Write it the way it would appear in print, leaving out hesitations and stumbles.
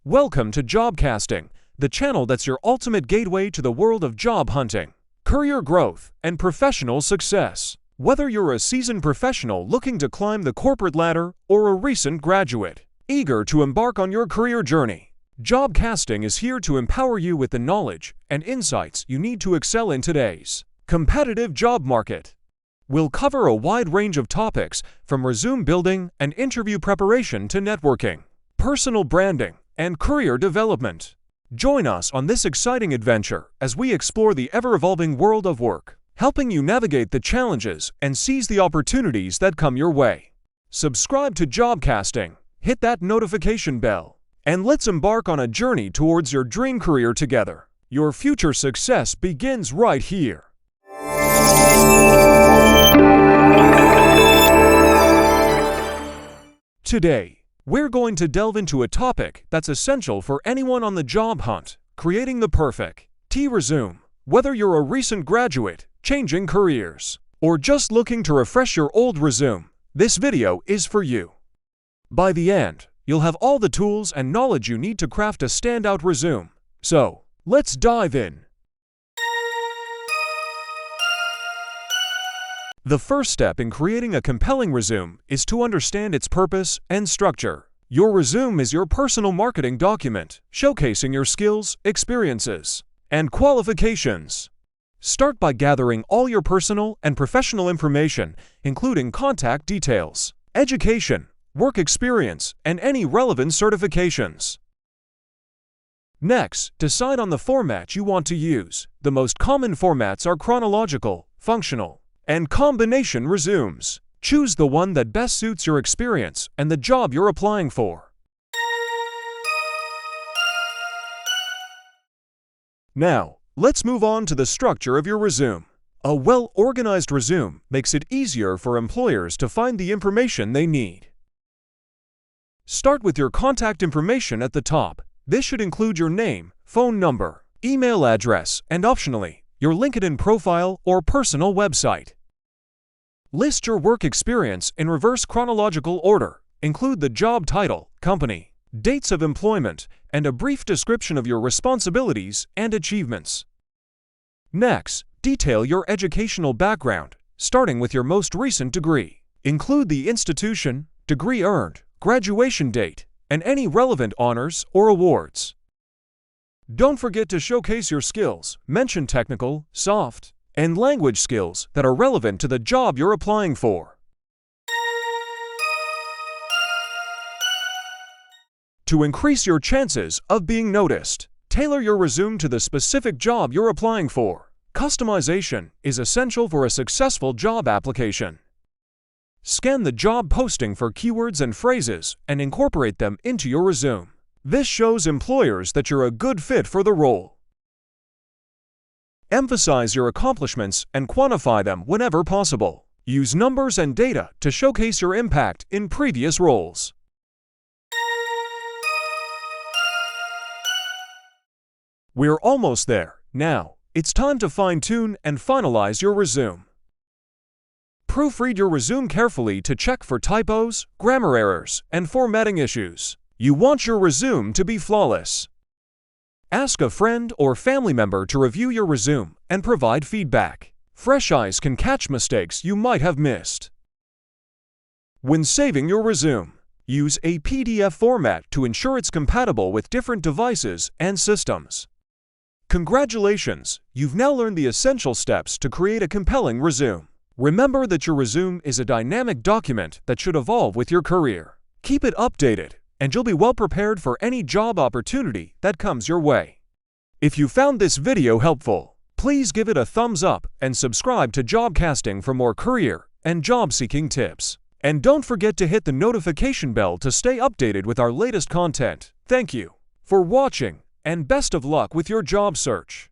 Welcome to Jobcasting, the channel that's your ultimate gateway to the world of job hunting, career growth, and professional success. Whether you're a seasoned professional looking to climb the corporate ladder or a recent graduate eager to embark on your career journey, Jobcasting is here to empower you with the knowledge and insights you need to excel in today's competitive job market. We'll cover a wide range of topics from resume building and interview preparation to networking, personal branding, and career development. Join us on this exciting adventure as we explore the ever-evolving world of work, helping you navigate the challenges and seize the opportunities that come your way. Subscribe to Jobcasting, hit that notification bell, and let's embark on a journey towards your dream career together. Your future success begins right here. Today, we're going to delve into a topic that's essential for anyone on the job hunt: creating the perfect resume. Whether you're a recent graduate, changing careers, or just looking to refresh your old resume, this video is for you. By the end, you'll have all the tools and knowledge you need to craft a standout resume. So, let's dive in. The first step in creating a compelling resume is to understand its purpose and structure. Your resume is your personal marketing document, showcasing your skills, experiences, and qualifications. Start by gathering all your personal and professional information, including contact details, education, work experience, and any relevant certifications. Next, decide on the format you want to use. The most common formats are chronological, functional, and combination resumes. Choose the one that best suits your experience and the job you're applying for. Now, let's move on to the structure of your resume. A well-organized resume makes it easier for employers to find the information they need. Start with your contact information at the top. This should include your name, phone number, email address, and optionally, your LinkedIn profile or personal website. List your work experience in reverse chronological order. Include the job title, company, dates of employment, and a brief description of your responsibilities and achievements. Next, detail your educational background, starting with your most recent degree. Include the institution, degree earned, graduation date, and any relevant honors or awards. Don't forget to showcase your skills. Mention technical, soft, and language skills that are relevant to the job you're applying for. To increase your chances of being noticed, tailor your resume to the specific job you're applying for. Customization is essential for a successful job application. Scan the job posting for keywords and phrases and incorporate them into your resume. This shows employers that you're a good fit for the role. Emphasize your accomplishments and quantify them whenever possible. Use numbers and data to showcase your impact in previous roles. We're almost there. Now, it's time to fine-tune and finalize your resume. Proofread your resume carefully to check for typos, grammar errors, and formatting issues. You want your resume to be flawless. Ask a friend or family member to review your resume and provide feedback. Fresh eyes can catch mistakes you might have missed. When saving your resume, use a PDF format to ensure it's compatible with different devices and systems. Congratulations! You've now learned the essential steps to create a compelling resume. Remember that your resume is a dynamic document that should evolve with your career. Keep it updated, and you'll be well prepared for any job opportunity that comes your way. If you found this video helpful, please give it a thumbs up and subscribe to Jobcasting for more career and job-seeking tips. And don't forget to hit the notification bell to stay updated with our latest content. Thank you for watching, and best of luck with your job search.